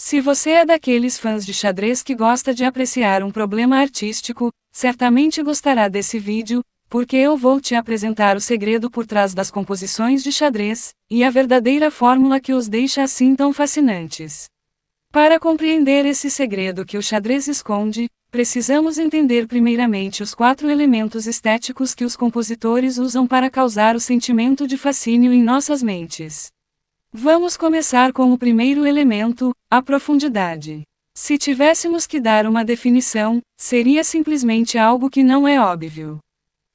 Se você é daqueles fãs de xadrez que gosta de apreciar um problema artístico, certamente gostará desse vídeo, porque eu vou te apresentar o segredo por trás das composições de xadrez, e a verdadeira fórmula que os deixa assim tão fascinantes. Para compreender esse segredo que o xadrez esconde, precisamos entender primeiramente os 4 elementos estéticos que os compositores usam para causar o sentimento de fascínio em nossas mentes. Vamos começar com o primeiro elemento, a profundidade. Se tivéssemos que dar uma definição, seria simplesmente algo que não é óbvio.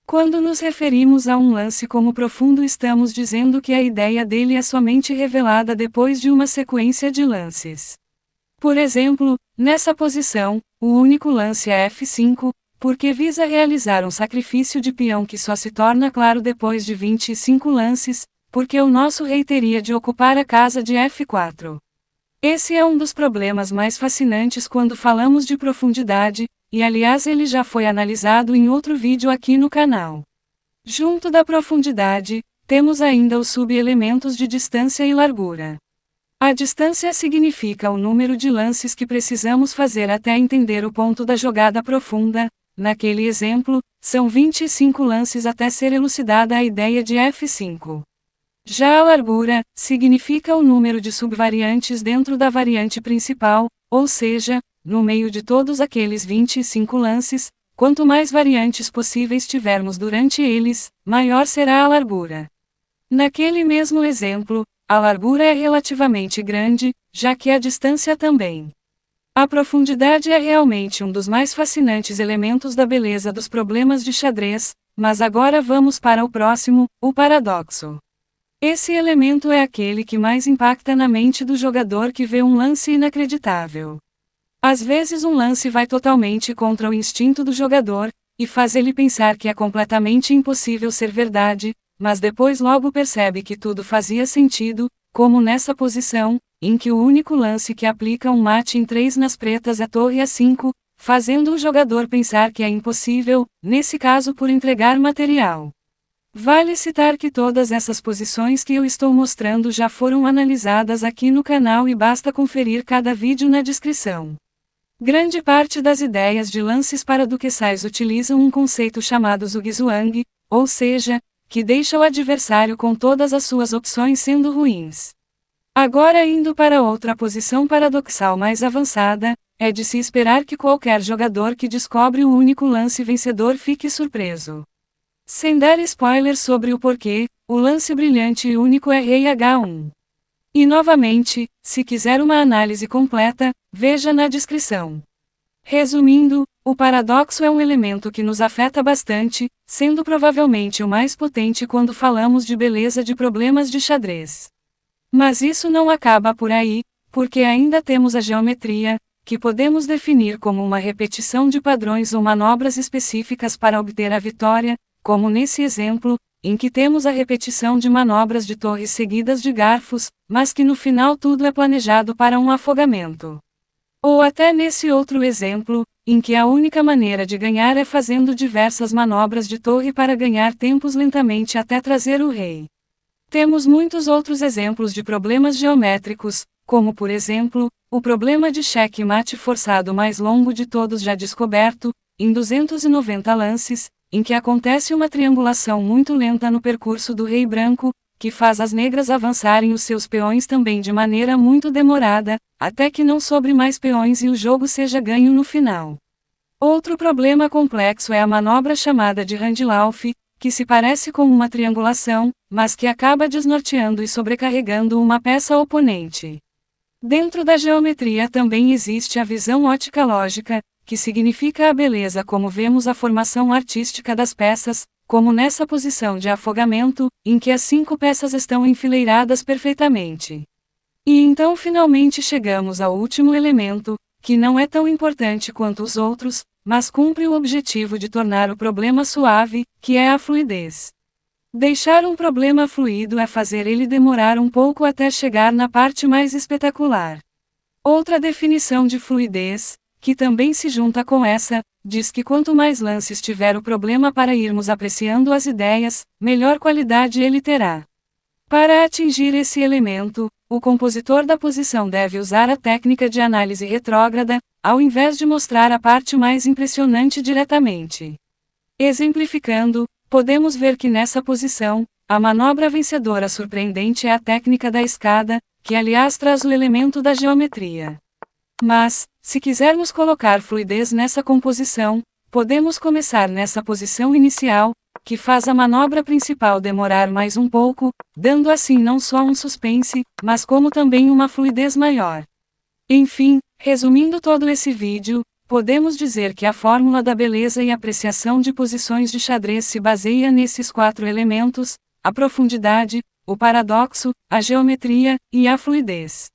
Quando nos referimos a um lance como profundo, estamos dizendo que a ideia dele é somente revelada depois de uma sequência de lances. Por exemplo, nessa posição, o único lance é F5, porque visa realizar um sacrifício de peão que só se torna claro depois de 25 lances, porque o nosso rei teria de ocupar a casa de F4. Esse é um dos problemas mais fascinantes quando falamos de profundidade, e aliás ele já foi analisado em outro vídeo aqui no canal. Junto da profundidade, temos ainda os subelementos de distância e largura. A distância significa o número de lances que precisamos fazer até entender o ponto da jogada profunda. Naquele exemplo, são 25 lances até ser elucidada a ideia de F5. Já a largura significa o número de subvariantes dentro da variante principal, ou seja, no meio de todos aqueles 25 lances, quanto mais variantes possíveis tivermos durante eles, maior será a largura. Naquele mesmo exemplo, a largura é relativamente grande, já que a distância também. A profundidade é realmente um dos mais fascinantes elementos da beleza dos problemas de xadrez, mas agora vamos para o próximo, o paradoxo. Esse elemento é aquele que mais impacta na mente do jogador que vê um lance inacreditável. Às vezes um lance vai totalmente contra o instinto do jogador, e faz ele pensar que é completamente impossível ser verdade, mas depois logo percebe que tudo fazia sentido, como nessa posição, em que o único lance que aplica um mate em 3 nas pretas é torre A5, fazendo o jogador pensar que é impossível, nesse caso por entregar material. Vale citar que todas essas posições que eu estou mostrando já foram analisadas aqui no canal e basta conferir cada vídeo na descrição. Grande parte das ideias de lances paradoxais utilizam um conceito chamado zugzwang, ou seja, que deixa o adversário com todas as suas opções sendo ruins. Agora indo para outra posição paradoxal mais avançada, é de se esperar que qualquer jogador que descobre o único lance vencedor fique surpreso. Sem dar spoiler sobre o porquê, o lance brilhante e único é rei H1. E novamente, se quiser uma análise completa, veja na descrição. Resumindo, o paradoxo é um elemento que nos afeta bastante, sendo provavelmente o mais potente quando falamos de beleza de problemas de xadrez. Mas isso não acaba por aí, porque ainda temos a geometria, que podemos definir como uma repetição de padrões ou manobras específicas para obter a vitória, como nesse exemplo, em que temos a repetição de manobras de torres seguidas de garfos, mas que no final tudo é planejado para um afogamento. Ou até nesse outro exemplo, em que a única maneira de ganhar é fazendo diversas manobras de torre para ganhar tempos lentamente até trazer o rei. Temos muitos outros exemplos de problemas geométricos, como por exemplo, o problema de cheque-mate forçado mais longo de todos já descoberto, em 290 lances, em que acontece uma triangulação muito lenta no percurso do rei branco, que faz as negras avançarem os seus peões também de maneira muito demorada, até que não sobre mais peões e o jogo seja ganho no final. Outro problema complexo é a manobra chamada de Randolph, que se parece com uma triangulação, mas que acaba desnorteando e sobrecarregando uma peça oponente. Dentro da geometria também existe a visão ótica lógica, que significa a beleza como vemos a formação artística das peças, como nessa posição de afogamento, em que as 5 peças estão enfileiradas perfeitamente. E então finalmente chegamos ao último elemento, que não é tão importante quanto os outros, mas cumpre o objetivo de tornar o problema suave, que é a fluidez. Deixar um problema fluido é fazer ele demorar um pouco até chegar na parte mais espetacular. Outra definição de fluidez, que também se junta com essa, diz que quanto mais lances tiver o problema para irmos apreciando as ideias, melhor qualidade ele terá. Para atingir esse elemento, o compositor da posição deve usar a técnica de análise retrógrada, ao invés de mostrar a parte mais impressionante diretamente. Exemplificando, podemos ver que nessa posição, a manobra vencedora surpreendente é a técnica da escada, que aliás traz o elemento da geometria. Mas, se quisermos colocar fluidez nessa composição, podemos começar nessa posição inicial, que faz a manobra principal demorar mais um pouco, dando assim não só um suspense, mas como também uma fluidez maior. Enfim, resumindo todo esse vídeo, podemos dizer que a fórmula da beleza e apreciação de posições de xadrez se baseia nesses 4 elementos: a profundidade, o paradoxo, a geometria e a fluidez.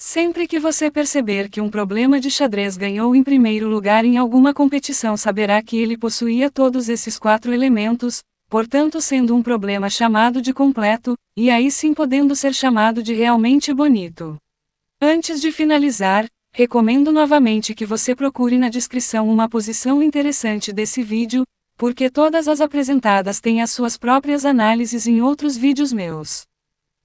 Sempre que você perceber que um problema de xadrez ganhou em primeiro lugar em alguma competição, saberá que ele possuía todos esses 4 elementos, portanto sendo um problema chamado de completo, e aí sim podendo ser chamado de realmente bonito. Antes de finalizar, recomendo novamente que você procure na descrição uma posição interessante desse vídeo, porque todas as apresentadas têm as suas próprias análises em outros vídeos meus.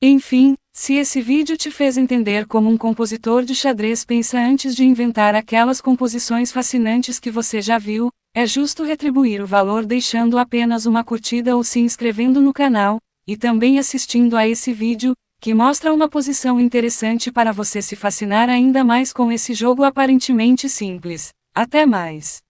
Enfim, se esse vídeo te fez entender como um compositor de xadrez pensa antes de inventar aquelas composições fascinantes que você já viu, é justo retribuir o valor deixando apenas uma curtida ou se inscrevendo no canal, e também assistindo a esse vídeo, que mostra uma posição interessante para você se fascinar ainda mais com esse jogo aparentemente simples. Até mais!